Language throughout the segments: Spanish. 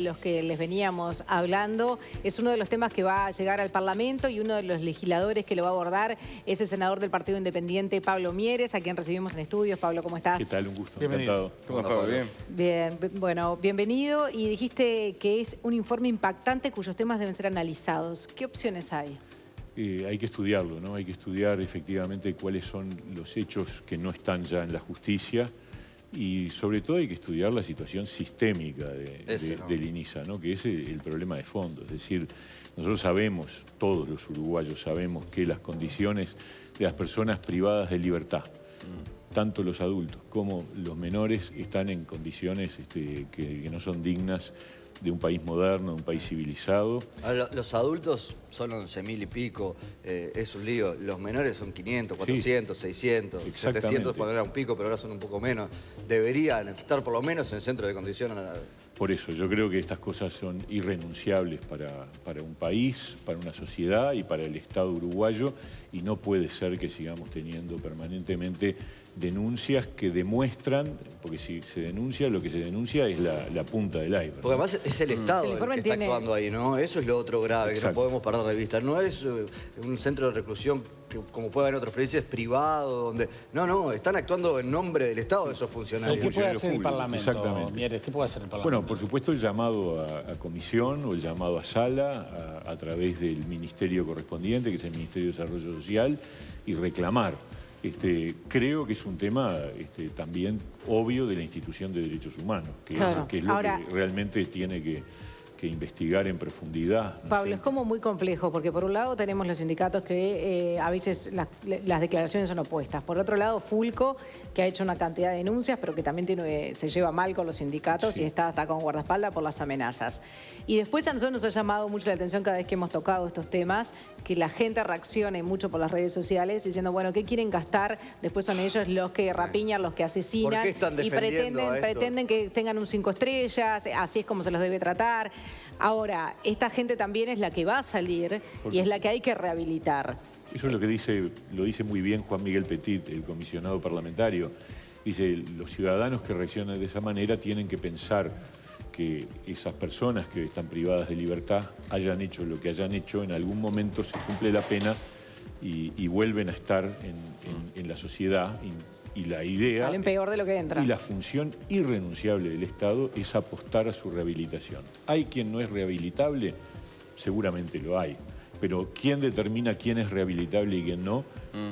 Los que les veníamos hablando, es uno de los temas que va a llegar al Parlamento y uno de los legisladores que lo va a abordar es el senador del Partido Independiente, Pablo Mieres, a quien recibimos en estudios. Pablo, ¿cómo estás? ¿Qué tal? Un gusto. Bienvenido. Encantado. ¿Cómo estás? Bien. Bien, bueno, bienvenido. Y dijiste que es un informe impactante cuyos temas deben ser analizados. ¿Qué opciones hay? Hay que estudiarlo, ¿no? Hay que estudiar efectivamente cuáles son los hechos que no están ya en la justicia y sobre todo hay que estudiar la situación sistémica del INISA, ¿no? Que es el problema de fondo. Es decir, nosotros sabemos, todos los uruguayos sabemos que las condiciones de las personas privadas de libertad, tanto los adultos como los menores, están en condiciones que no son dignas de un país moderno, de un país civilizado. Los adultos son 11.000 y pico, es un lío. Los menores son 500, 400, sí. 600, 700 cuando era un pico, pero ahora son un poco menos. Deberían estar por lo menos en centro de condición. Por eso, yo creo que estas cosas son irrenunciables para un país, para una sociedad y para el Estado uruguayo, y no puede ser que sigamos teniendo permanentemente denuncias que demuestran, porque si se denuncia, lo que se denuncia es la punta del iceberg. Porque además es el Estado el que está actuando ahí, ¿no? Eso es lo otro grave, que no podemos perder de vista. No es un centro de reclusión que, como puede haber en otros países, privado, donde... No, están actuando en nombre del Estado esos funcionarios. ¿Qué puede hacer el Parlamento, Exactamente. Mieres? ¿Qué puede hacer el Parlamento? Bueno, por supuesto el llamado a comisión o el llamado a sala a través del ministerio correspondiente, que es el Ministerio de Desarrollo Social, y reclamar. Creo que es un tema también obvio de la institución de derechos humanos, que es lo que realmente tiene que investigar en profundidad. Pablo, es como muy complejo, porque por un lado tenemos los sindicatos que a veces las declaraciones son opuestas. Por otro lado, Fulco, que ha hecho una cantidad de denuncias, pero que también se lleva mal con los sindicatos y está con guardaespaldas por las amenazas. Y después a nosotros nos ha llamado mucho la atención cada vez que hemos tocado estos temas, que la gente reaccione mucho por las redes sociales diciendo, bueno, ¿qué quieren gastar? Después son ellos los que rapiñan, los que asesinan. ¿Por qué están defendiendo y pretenden que tengan un 5 estrellas, así es como se los debe tratar. Ahora, esta gente también es la que va a salir y es la que hay que rehabilitar. Eso es lo que lo dice muy bien Juan Miguel Petit, el comisionado parlamentario. Dice, los ciudadanos que reaccionan de esa manera tienen que pensar que esas personas que están privadas de libertad hayan hecho lo que hayan hecho, en algún momento se cumple la pena y vuelven a estar en la sociedad. Y la idea... Salen peor de lo que entran. Y la función irrenunciable del Estado es apostar a su rehabilitación. ¿Hay quien no es rehabilitable? Seguramente lo hay. Pero ¿quién determina quién es rehabilitable y quién no?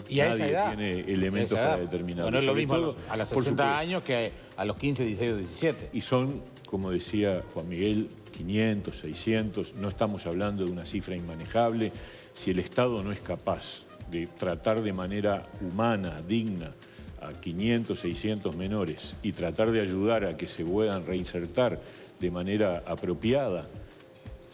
¿Y a esa Nadie edad? tiene elementos para determinarlo. Bueno, es lo mismo todo, a los 60 años que a los 15, 16 o 17. Y son, como decía Juan Miguel, 500, 600. No estamos hablando de una cifra inmanejable. Si el Estado no es capaz de tratar de manera humana, digna, a 500, 600 menores y tratar de ayudar a que se puedan reinsertar de manera apropiada.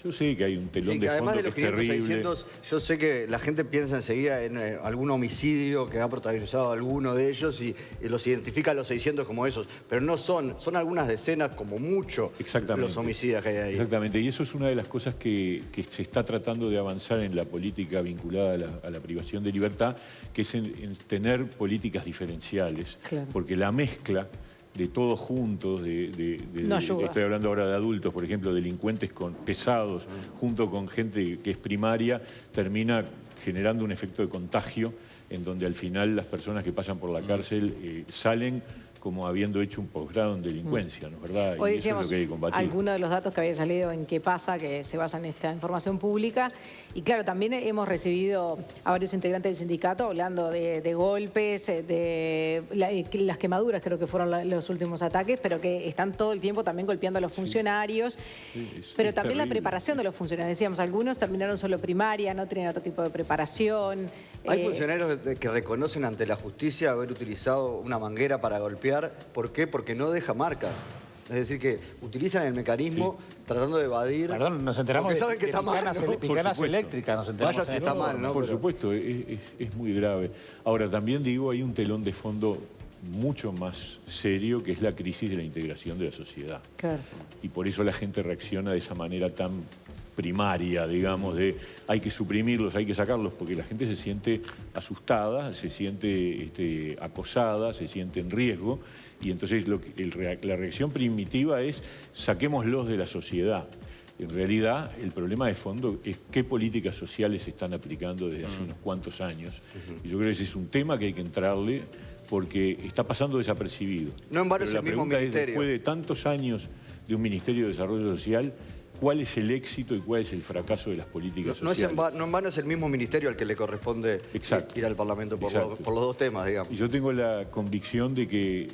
Yo sé que hay un telón de fondo que es terrible. Además de los 500, 600, yo sé que la gente piensa enseguida en algún homicidio que ha protagonizado alguno de ellos y los identifica a los 600 como esos. Pero no son algunas decenas como mucho los homicidas que hay ahí. Exactamente, y eso es una de las cosas que se está tratando de avanzar en la política vinculada a la privación de libertad, que es en tener políticas diferenciales. Claro. Porque la mezcla de todos juntos, estoy hablando ahora de adultos, por ejemplo, delincuentes pesados, junto con gente que es primaria, termina generando un efecto de contagio en donde al final las personas que pasan por la cárcel salen como habiendo hecho un posgrado en delincuencia, ¿no es verdad? Hoy y decíamos eso es lo que hay que combatir. Algunos de los datos que había salido en Qué pasa, que se basan en esta información pública. Y claro, también hemos recibido a varios integrantes del sindicato hablando de golpes, de las quemaduras, creo que fueron los últimos ataques, pero que están todo el tiempo también golpeando a los funcionarios. Pero también la preparación de los funcionarios. Decíamos, algunos terminaron solo primaria, no tenían otro tipo de preparación. Hay funcionarios que reconocen ante la justicia haber utilizado una manguera para golpear. ¿Por qué? Porque no deja marcas. Es decir, que utilizan el mecanismo tratando de evadir... Perdón, nos enteramos de saben que está mal, ¿no? picanas eléctricas, nos enteramos. Vaya si está mal, ¿no? Por supuesto, es muy grave. Ahora, también digo, hay un telón de fondo mucho más serio, que es la crisis de la integración de la sociedad. Claro. Y por eso la gente reacciona de esa manera tan primaria, digamos, de hay que suprimirlos, hay que sacarlos, porque la gente se siente asustada, se siente acosada, se siente en riesgo, y entonces la reacción primitiva es saquémoslos de la sociedad. En realidad, el problema de fondo es qué políticas sociales se están aplicando desde hace unos cuantos años. Y yo creo que ese es un tema que hay que entrarle porque está pasando desapercibido. No en vano es el mismo ministerio. Después de tantos años de un Ministerio de Desarrollo Social, ¿cuál es el éxito y cuál es el fracaso de las políticas sociales? No en vano es el mismo ministerio al que le corresponde ir al Parlamento por los dos temas, digamos. Y yo tengo la convicción de que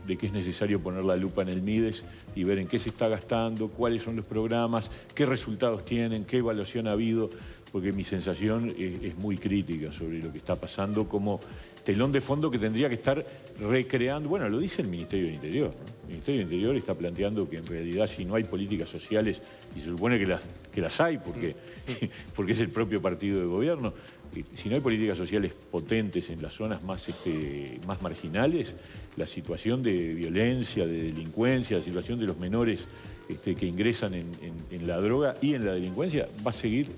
es necesario poner la lupa en el Mides y ver en qué se está gastando, cuáles son los programas, qué resultados tienen, qué evaluación ha habido, porque mi sensación es muy crítica sobre lo que está pasando como telón de fondo que tendría que estar recreando. Bueno, lo dice el Ministerio del Interior, ¿no? El Ministerio del Interior está planteando que en realidad si no hay políticas sociales, y se supone que las hay porque es el propio partido de gobierno, si no hay políticas sociales potentes en las zonas más marginales, la situación de violencia, de delincuencia, la situación de los menores que ingresan en la droga y en la delincuencia va a seguir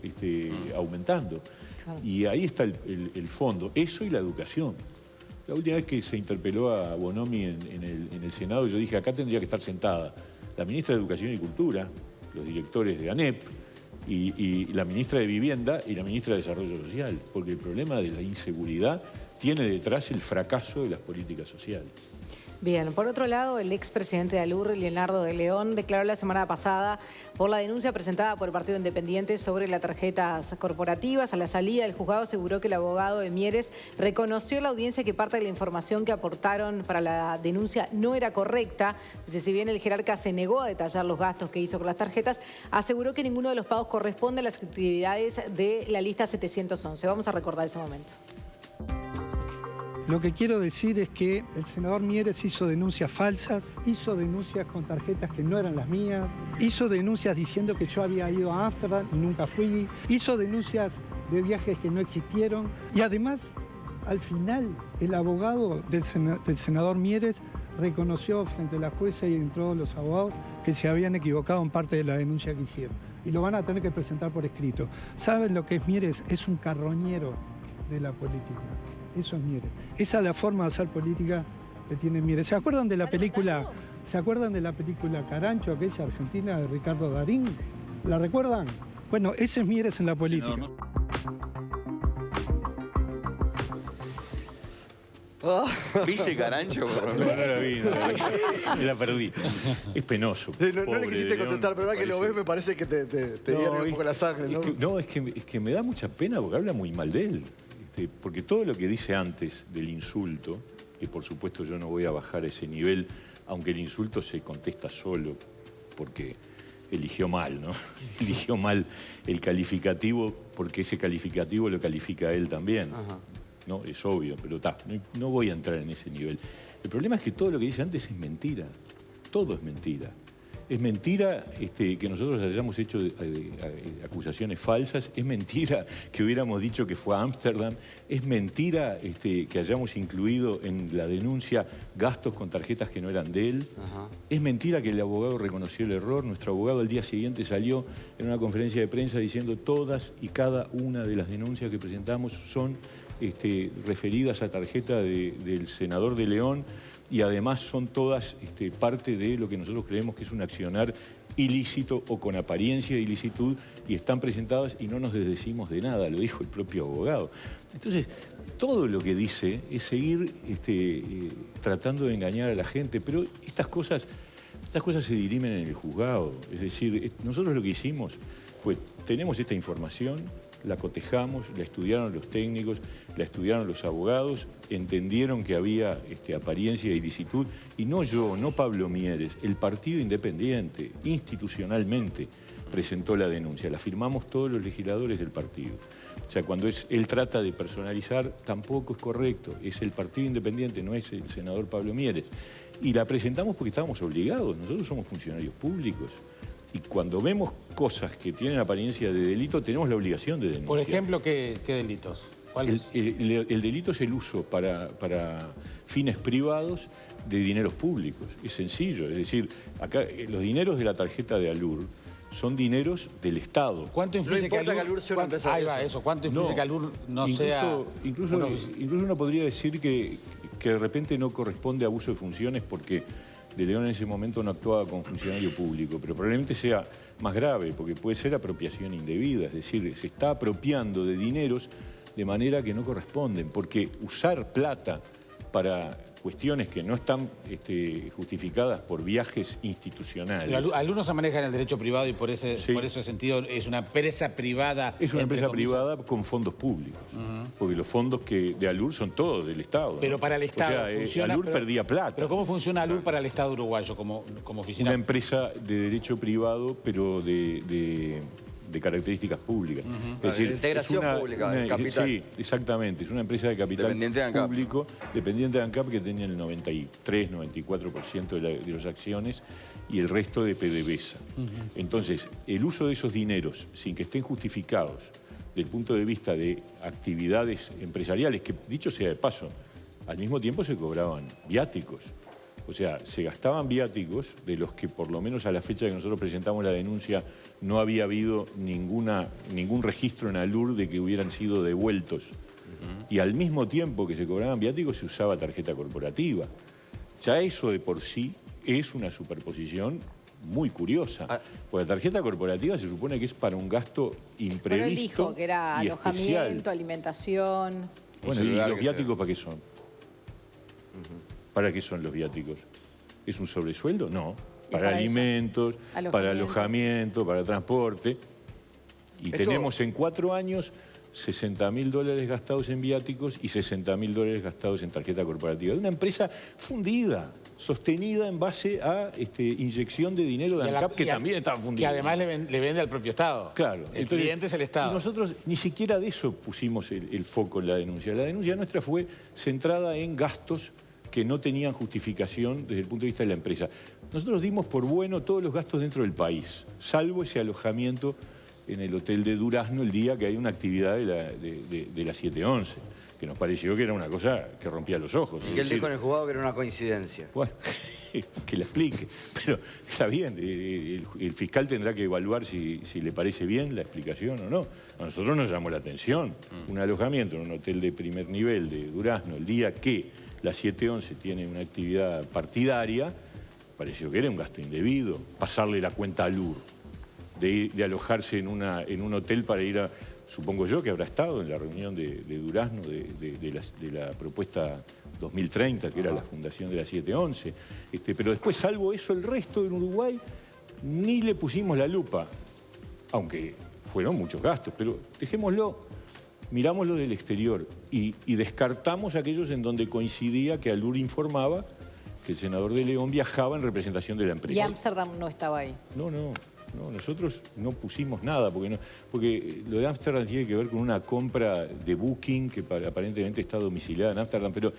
aumentando. Claro. Y ahí está el fondo, eso y la educación. La última vez que se interpeló a Bonomi en el Senado, yo dije, acá tendría que estar sentada la ministra de Educación y Cultura, los directores de ANEP, y la ministra de Vivienda y la ministra de Desarrollo Social, porque el problema de la inseguridad tiene detrás el fracaso de las políticas sociales. Bien, por otro lado, el expresidente de ALUR, Leonardo de León, declaró la semana pasada por la denuncia presentada por el Partido Independiente sobre las tarjetas corporativas. A la salida del juzgado aseguró que el abogado de Mieres reconoció en la audiencia que parte de la información que aportaron para la denuncia no era correcta. Si bien el jerarca se negó a detallar los gastos que hizo con las tarjetas, aseguró que ninguno de los pagos corresponde a las actividades de la lista 711. Vamos a recordar ese momento. Lo que quiero decir es que el senador Mieres hizo denuncias falsas, hizo denuncias con tarjetas que no eran las mías, hizo denuncias diciendo que yo había ido a Ámsterdam y nunca fui, hizo denuncias de viajes que no existieron y además, al final, el abogado del senador Mieres reconoció frente a la jueza y entre todos los abogados que se habían equivocado en parte de la denuncia que hicieron. Y lo van a tener que presentar por escrito. ¿Saben lo que es Mieres? Es un carroñero de la política. Eso es Mieres. Esa es la forma de hacer política que tiene Mieres. ¿Se acuerdan de la película Carancho, aquella argentina de Ricardo Darín? ¿La recuerdan? Bueno, ese es Mieres en la política. ¿Viste Carancho? No la vi. Me la perdí. Es penoso. No le quisiste contestar, pero ahora que lo ves me parece que te hierve un poco la sangre, ¿no? Es que me da mucha pena porque habla muy mal de él. Porque todo lo que dice antes del insulto, que por supuesto yo no voy a bajar a ese nivel, aunque el insulto se contesta solo, porque eligió mal, ¿no? Eligió mal el calificativo, porque ese calificativo lo califica él también. Ajá. ¿No? Es obvio, pero no voy a entrar en ese nivel. El problema es que todo lo que dice antes es mentira. Todo es mentira. Es mentira que nosotros hayamos hecho acusaciones falsas, es mentira que hubiéramos dicho que fue a Ámsterdam, es mentira que hayamos incluido en la denuncia gastos con tarjetas que no eran de él, es mentira que el abogado reconoció el error, nuestro abogado al día siguiente salió en una conferencia de prensa diciendo todas y cada una de las denuncias que presentamos son referidas a tarjeta del senador de León, y además son todas parte de lo que nosotros creemos que es un accionar ilícito o con apariencia de ilicitud y están presentadas y no nos desdecimos de nada, lo dijo el propio abogado. Entonces, todo lo que dice es seguir tratando de engañar a la gente, pero estas cosas se dirimen en el juzgado. Es decir, nosotros lo que hicimos fue, tenemos esta información, la cotejamos, la estudiaron los técnicos, la estudiaron los abogados, entendieron que había apariencia de ilicitud, y no yo, no Pablo Mieres, el Partido Independiente, institucionalmente, presentó la denuncia. La firmamos todos los legisladores del partido. O sea, cuando él trata de personalizar, tampoco es correcto. Es el Partido Independiente, no es el senador Pablo Mieres. Y la presentamos porque estábamos obligados. Nosotros somos funcionarios públicos. Y cuando vemos cosas que tienen apariencia de delito, tenemos la obligación de denunciar. Por ejemplo, ¿qué delitos? ¿Cuáles? El delito es el uso para fines privados de dineros públicos. Es sencillo. Es decir, acá los dineros de la tarjeta de ALUR son dineros del Estado. ¿Cuánto influye que Alur sea una empresa? Ahí va, eso. ¿Cuánto influye que Alur no sea...? Incluso uno podría decir que de repente no corresponde a abuso de funciones porque De León en ese momento no actuaba como funcionario público, pero probablemente sea más grave porque puede ser apropiación indebida, es decir, se está apropiando de dineros de manera que no corresponden, porque usar plata para cuestiones que no están justificadas por viajes institucionales. Pero algunos se manejan en el derecho privado y por ese sentido es una empresa privada. Es una empresa privada con fondos públicos, porque los fondos de Alur son todos del Estado. Pero para el Estado funciona, Alur perdía plata. ¿Pero cómo funciona Alur para el Estado uruguayo como oficina? Una empresa de derecho privado, pero de características públicas. Es decir, integración pública, del capital. Sí, exactamente. Es una empresa de capital público, dependiente de ANCAP, que tenía el 93-94% de las acciones y el resto de PDVSA. Entonces, el uso de esos dineros, sin que estén justificados desde el punto de vista de actividades empresariales, que dicho sea de paso, al mismo tiempo se cobraban viáticos. O sea, se gastaban viáticos de los que por lo menos a la fecha que nosotros presentamos la denuncia no había habido ningún registro en Alur de que hubieran sido devueltos. Y al mismo tiempo que se cobraban viáticos se usaba tarjeta corporativa. Ya eso de por sí es una superposición muy curiosa. Porque la tarjeta corporativa se supone que es para un gasto imprevisto. Pero él dijo que era alojamiento, especial. Alimentación. Bueno, ¿y los viáticos para qué son? ¿Para qué son los viáticos? ¿Es un sobresueldo? No. Para alimentos, para alojamiento, para transporte. Y tenemos en 4 años $60.000 gastados en viáticos y $60.000 gastados en tarjeta corporativa. De una empresa fundida, sostenida en base a inyección de dinero de ANCAP, que también estaba fundida. Que además le vende al propio Estado. Claro. El cliente es el Estado. Y nosotros ni siquiera de eso pusimos el foco en la denuncia. La denuncia nuestra fue centrada en gastos que no tenían justificación desde el punto de vista de la empresa. Nosotros dimos por bueno todos los gastos dentro del país, salvo ese alojamiento en el hotel de Durazno el día que hay una actividad de la 711, que nos pareció que era una cosa que rompía los ojos. Y que él dijo en el juzgado que era una coincidencia. Bueno, que la explique. Pero está bien, el fiscal tendrá que evaluar si le parece bien la explicación o no. A nosotros nos llamó la atención. Un alojamiento en un hotel de primer nivel de Durazno el día que la 711 tiene una actividad partidaria, pareció que era un gasto indebido, pasarle la cuenta a Alur, de alojarse en un hotel para ir a, supongo yo que habrá estado en la reunión de Durazno de la propuesta 2030, que era la fundación de la 711. Pero después, salvo eso, el resto en Uruguay ni le pusimos la lupa, aunque fueron muchos gastos, pero dejémoslo. Miramos lo del exterior y descartamos aquellos en donde coincidía que Alur informaba que el senador de León viajaba en representación de la empresa. Y Ámsterdam no estaba ahí. No, nosotros no pusimos nada, porque lo de Ámsterdam tiene que ver con una compra de Booking que aparentemente está domiciliada en Ámsterdam, pero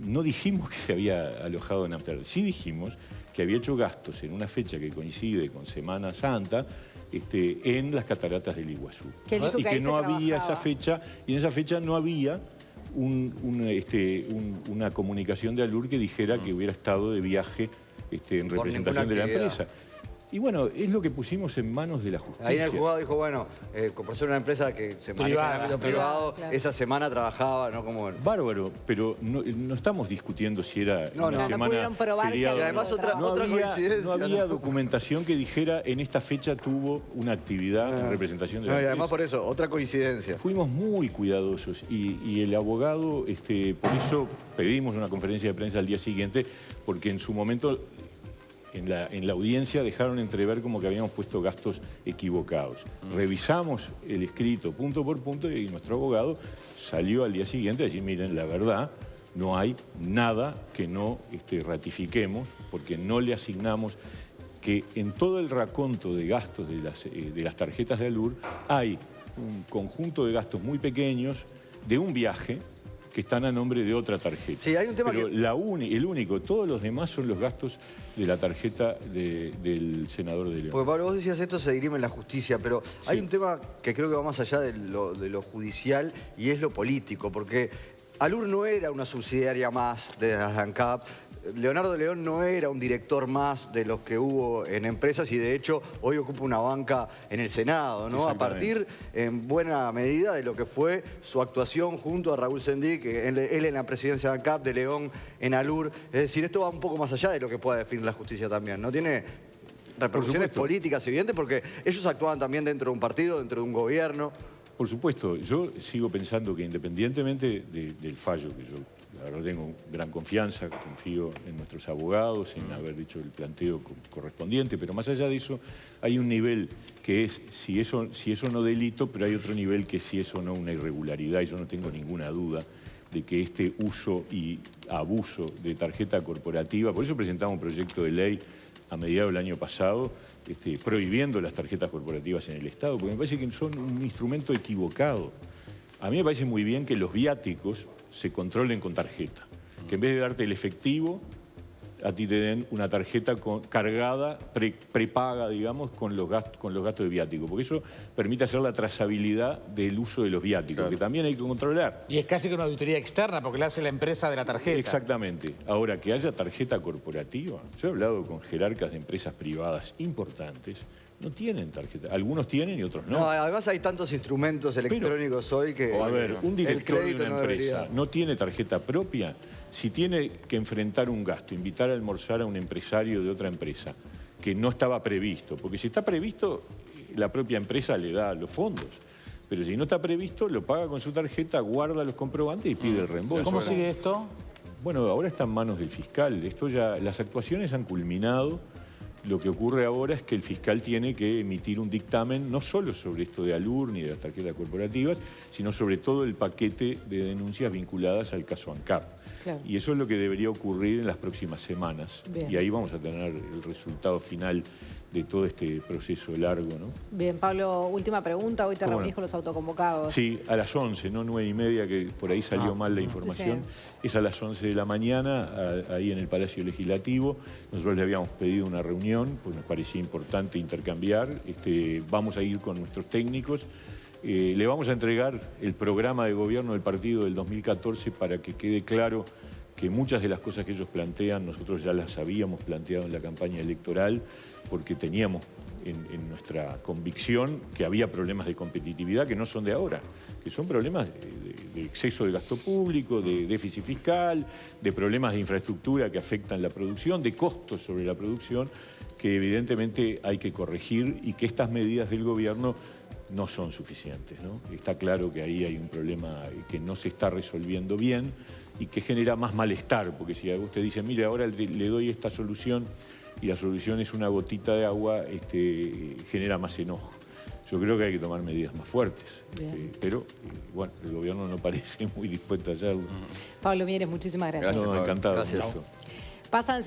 no dijimos que se había alojado en Ámsterdam. Sí dijimos que había hecho gastos en una fecha que coincide con Semana Santa, en las cataratas del Iguazú. Y que no había esa fecha, y en esa fecha no había una comunicación de Alur que dijera que hubiera estado de viaje en representación de la empresa. Y bueno, es lo que pusimos en manos de la justicia. Ahí en el juzgado dijo, bueno, por ser una empresa que se maneja en el ámbito privado, claro. Esa semana trabajaba, ¿no? Como... Bárbaro, pero no estamos discutiendo si era una semana feriado. Y además otra coincidencia. No había documentación que dijera en esta fecha tuvo una actividad en representación de la empresa. Y además por eso, otra coincidencia. Fuimos muy cuidadosos y el abogado, por eso pedimos una conferencia de prensa al día siguiente, porque en su momento... En la audiencia dejaron entrever como que habíamos puesto gastos equivocados. Revisamos el escrito punto por punto y nuestro abogado salió al día siguiente a decir, miren, la verdad, no hay nada que no ratifiquemos porque no le asignamos que en todo el raconto de gastos de las tarjetas de Alur hay un conjunto de gastos muy pequeños de un viaje que están a nombre de otra tarjeta. Sí, hay un tema pero el único, todos los demás son los gastos de la tarjeta del senador de León. Porque Pablo, vos decías esto se dirime en la justicia, pero sí. Hay un tema que creo que va más allá de lo judicial y es lo político, porque Alur no era una subsidiaria más de las ANCAP. Leonardo León no era un director más de los que hubo en empresas y de hecho hoy ocupa una banca en el Senado, ¿no? A partir en buena medida de lo que fue su actuación junto a Raúl Sendic, él en la presidencia de ANCAP, de León en ALUR. Es decir, esto va un poco más allá de lo que pueda definir la justicia también, ¿no? Tiene repercusiones políticas evidentes porque ellos actuaban también dentro de un partido, dentro de un gobierno. Por supuesto, yo sigo pensando que independientemente del fallo, que yo la verdad tengo gran confianza, confío en nuestros abogados, en haber hecho el planteo correspondiente, pero más allá de eso hay un nivel que es si eso no delito, pero hay otro nivel que si eso no una irregularidad, y yo no tengo ninguna duda de que este uso y abuso de tarjeta corporativa, por eso presentamos un proyecto de ley a mediados del año pasado, prohibiendo las tarjetas corporativas en el Estado, porque me parece que son un instrumento equivocado. A mí me parece muy bien que los viáticos se controlen con tarjeta, que en vez de darte el efectivo, a ti te den una tarjeta cargada, prepaga, digamos, con los gastos de viático, porque eso permite hacer la trazabilidad del uso de los viáticos, que también hay que controlar. Y es casi que una auditoría externa, porque la hace la empresa de la tarjeta. Exactamente. Ahora, que haya tarjeta corporativa, yo he hablado con jerarcas de empresas privadas importantes, no tienen tarjeta. Algunos tienen y otros no. No, además hay tantos instrumentos electrónicos hoy que... A ver, un director de una empresa no tiene tarjeta propia. Si tiene que enfrentar un gasto, invitar a almorzar a un empresario de otra empresa, que no estaba previsto, porque si está previsto, la propia empresa le da los fondos. Pero si no está previsto, lo paga con su tarjeta, guarda los comprobantes y pide el reembolso. ¿Cómo sigue esto? Bueno, ahora está en manos del fiscal. Esto ya, las actuaciones han culminado. Lo que ocurre ahora es que el fiscal tiene que emitir un dictamen no solo sobre esto de ALUR ni de las tarjetas corporativas, sino sobre todo el paquete de denuncias vinculadas al caso ANCAP. Claro. Y eso es lo que debería ocurrir en las próximas semanas. Bien. Y ahí vamos a tener el resultado final de todo este proceso largo, ¿no? Bien, Pablo, última pregunta. Hoy te reunís con los autoconvocados. Sí, a las 11, no 9:30, que por ahí salió mal la información. Sí. Es a las 11 de la mañana, ahí en el Palacio Legislativo. Nosotros le habíamos pedido una reunión, pues nos parecía importante intercambiar. Vamos a ir con nuestros técnicos. Le vamos a entregar el programa de gobierno del partido del 2014 para que quede claro que muchas de las cosas que ellos plantean nosotros ya las habíamos planteado en la campaña electoral porque teníamos en nuestra convicción que había problemas de competitividad que no son de ahora, que son problemas de exceso de gasto público, de déficit fiscal, de problemas de infraestructura que afectan la producción, de costos sobre la producción que evidentemente hay que corregir y que estas medidas del gobierno no son suficientes, ¿no? Está claro que ahí hay un problema que no se está resolviendo bien y que genera más malestar, porque si usted dice, mire, ahora le doy esta solución y la solución es una gotita de agua, genera más enojo. Yo creo que hay que tomar medidas más fuertes, pero bueno, el gobierno no parece muy dispuesto a hacerlo. Pablo Mieres, muchísimas gracias. No, encantado. Gracias. Con esto. Pasan